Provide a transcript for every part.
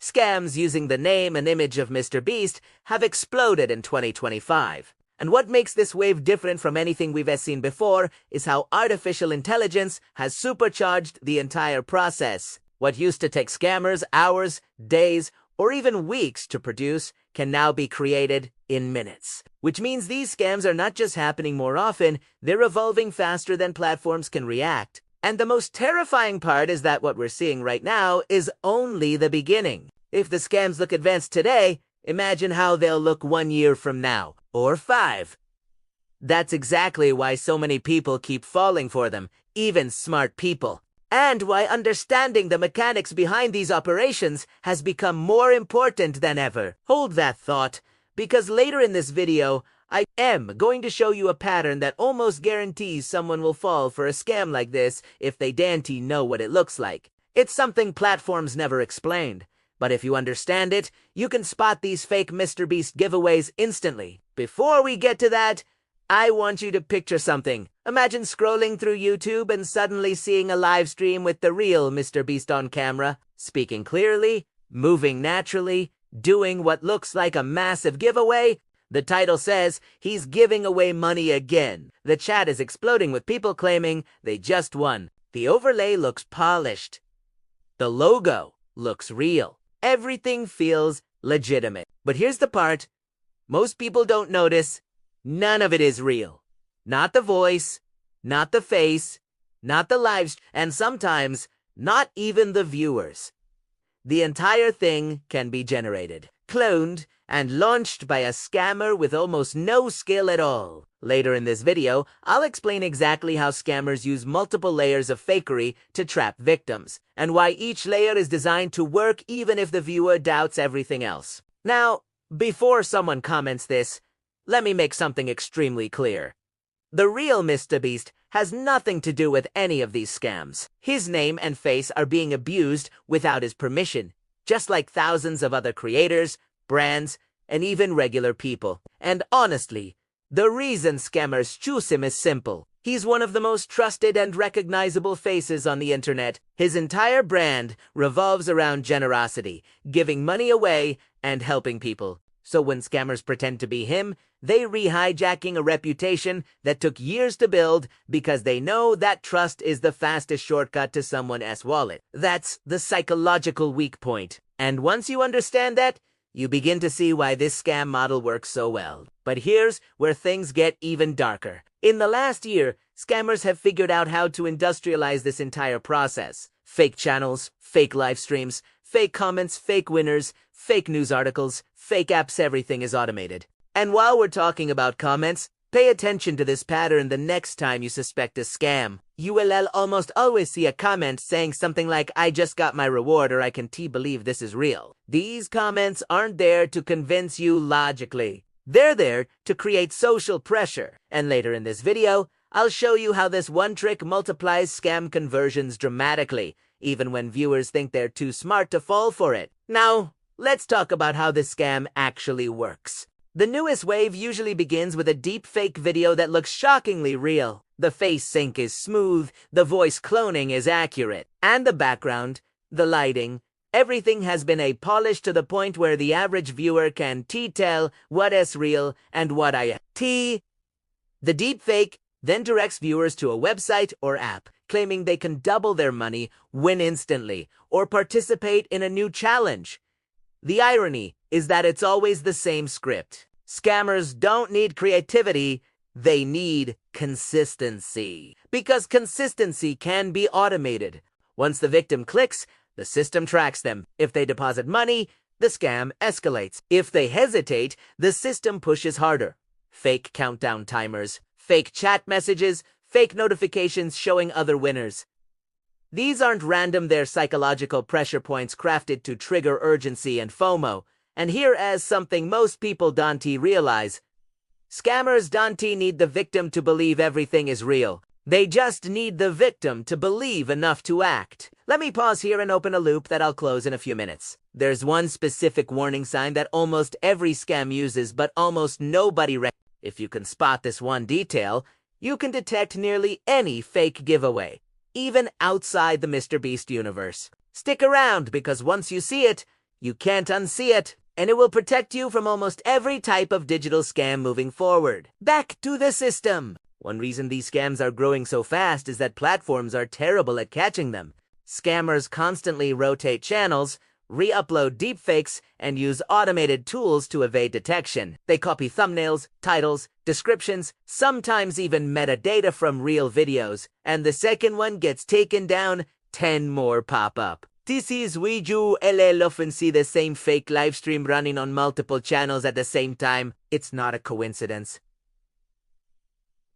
Scams using the name and image of MrBeast have exploded in 2025. And what makes this wave different from anything we've seen before is how artificial intelligence has supercharged the entire process. What used to take scammers hours, days, or even weeks to produce can now be created in minutes. Which means these scams are not just happening more often, they're evolving faster than platforms can react. And the most terrifying part is that what we're seeing right now is only the beginning. If the scams look advanced today, imagine how they'll look 1 year from now, or 5. That's exactly why so many people keep falling for them, even smart people. And why understanding the mechanics behind these operations has become more important than ever. Hold that thought, because later in this video, I am going to show you a pattern that almost guarantees someone will fall for a scam like this if they don't know what it looks like. It's something platforms never explained, but if you understand it, you can spot these fake MrBeast giveaways instantly. Before we get to that, I want you to picture something. Imagine scrolling through YouTube and suddenly seeing a live stream with the real MrBeast on camera, speaking clearly, moving naturally, doing what looks like a massive giveaway. The title says he's giving away money again. The chat is exploding with people claiming they just won. The overlay looks polished. The logo looks real. Everything feels legitimate. But here's the part most people don't notice. None of it is real. Not the voice, not the face, not the live stream, and sometimes not even the viewers. The entire thing can be generated, cloned, and launched by a scammer with almost no skill at all. Later in this video, I'll explain exactly how scammers use multiple layers of fakery to trap victims, and why each layer is designed to work even if the viewer doubts everything else. Now, before someone comments this, let me make something extremely clear. The real MrBeast has nothing to do with any of these scams. His name and face are being abused without his permission, just like thousands of other creators, brands, and even regular people. And honestly, the reason scammers choose him is simple. He's one of the most trusted and recognizable faces on the internet. His entire brand revolves around generosity, giving money away, and helping people. So when scammers pretend to be him, they re-hijacking a reputation that took years to build because they know that trust is the fastest shortcut to someone else's wallet. That's the psychological weak point. And once you understand that, you begin to see why this scam model works so well. But here's where things get even darker. In the last year, scammers have figured out how to industrialize this entire process. Fake channels, fake live streams, fake comments, fake winners, fake news articles, fake apps, everything is automated. And while we're talking about comments, pay attention to this pattern the next time you suspect a scam. You will almost always see a comment saying something like, "I just got my reward," or "I can't believe this is real." These comments aren't there to convince you logically. They're there to create social pressure. And later in this video, I'll show you how this one trick multiplies scam conversions dramatically, even when viewers think they're too smart to fall for it. Now, let's talk about how this scam actually works. The newest wave usually begins with a deepfake video that looks shockingly real. The face sync is smooth, the voice cloning is accurate, and the background, the lighting, everything has been polished to the point where the average viewer can tell what is real and what isn't. The deepfake then directs viewers to a website or app, claiming they can double their money, win instantly, or participate in a new challenge. The irony is that it's always the same script. Scammers don't need creativity, they need consistency. Because consistency can be automated. Once the victim clicks, the system tracks them. If they deposit money, the scam escalates. If they hesitate, the system pushes harder. Fake countdown timers, fake chat messages, fake notifications showing other winners. These aren't random, they're psychological pressure points crafted to trigger urgency and FOMO. And here is something most people don't realize. Scammers don't need the victim to believe everything is real. They just need the victim to believe enough to act. Let me pause here and open a loop that I'll close in a few minutes. There's one specific warning sign that almost every scam uses, but almost nobody recognizes. If you can spot this one detail, you can detect nearly any fake giveaway, even outside the MrBeast universe. Stick around, because once you see it, You can't unsee it, and it will protect you from almost every type of digital scam moving forward. Back to the system. One reason these scams are growing so fast is that platforms are terrible at catching them. Scammers constantly rotate channels, re-upload deepfakes, and use automated tools to evade detection. They copy thumbnails, titles, descriptions, sometimes even metadata from real videos, and the second one gets taken down, 10 more pop up. This is we do often see the same fake livestream running on multiple channels at the same time. It's not a coincidence.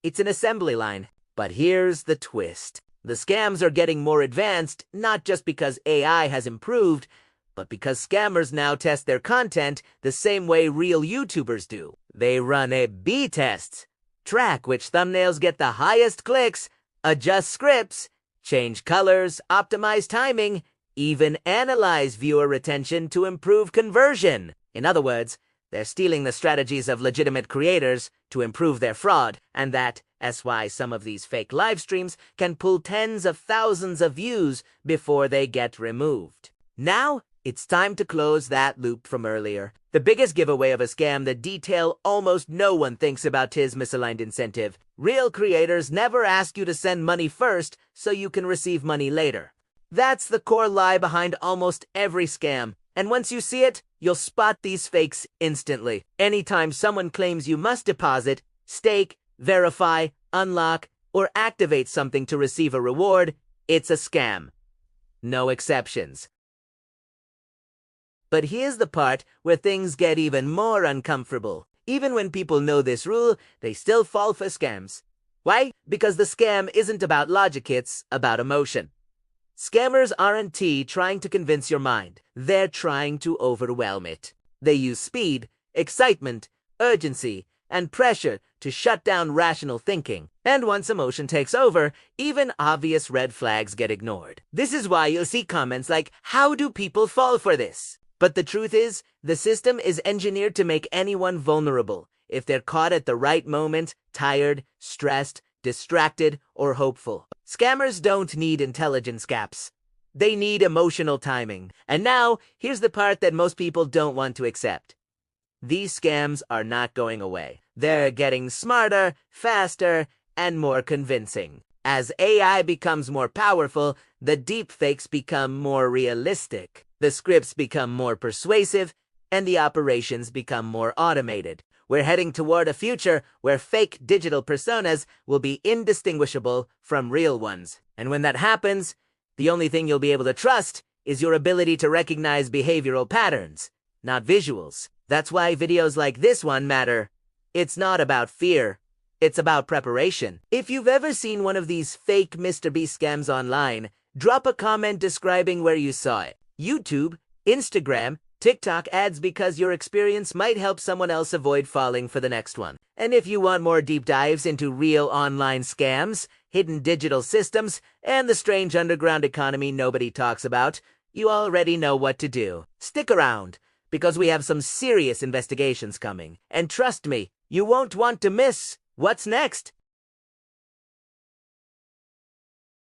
It's an assembly line. But here's the twist. The scams are getting more advanced, not just because AI has improved, but because scammers now test their content the same way real YouTubers do. They run A/B tests, track which thumbnails get the highest clicks, adjust scripts, change colors, optimize timing, even analyze viewer retention to improve conversion. In other words, they're stealing the strategies of legitimate creators to improve their fraud, and that's why some of these fake live streams can pull tens of thousands of views before they get removed. Now, it's time to close that loop from earlier. The biggest giveaway of a scam, the detail almost no one thinks about is misaligned incentive. Real creators never ask you to send money first so you can receive money later. That's the core lie behind almost every scam. And once you see it, you'll spot these fakes instantly. Anytime someone claims you must deposit, stake, verify, unlock, or activate something to receive a reward, it's a scam. No exceptions. But here's the part where things get even more uncomfortable. Even when people know this rule, they still fall for scams. Why? Because the scam isn't about logic, it's about emotion. Scammers aren't trying to convince your mind. They're trying to overwhelm it. They use speed, excitement, urgency, and pressure to shut down rational thinking. And once emotion takes over, even obvious red flags get ignored. This is why you'll see comments like, "How do people fall for this?" But the truth is, the system is engineered to make anyone vulnerable if they're caught at the right moment, tired, stressed, distracted, or hopeful. Scammers don't need intelligence gaps. They need emotional timing. And now, here's the part that most people don't want to accept. These scams are not going away. They're getting smarter, faster, and more convincing. As AI becomes more powerful, the deepfakes become more realistic. The scripts become more persuasive, and the operations become more automated. We're heading toward a future where fake digital personas will be indistinguishable from real ones. And when that happens, the only thing you'll be able to trust is your ability to recognize behavioral patterns, not visuals. That's why videos like this one matter. It's not about fear. It's about preparation. If you've ever seen one of these fake MrBeast scams online, drop a comment describing where you saw it. YouTube, Instagram, TikTok ads, because your experience might help someone else avoid falling for the next one. And if you want more deep dives into real online scams, hidden digital systems, and the strange underground economy nobody talks about, you already know what to do. Stick around, because we have some serious investigations coming. And trust me, you won't want to miss what's next.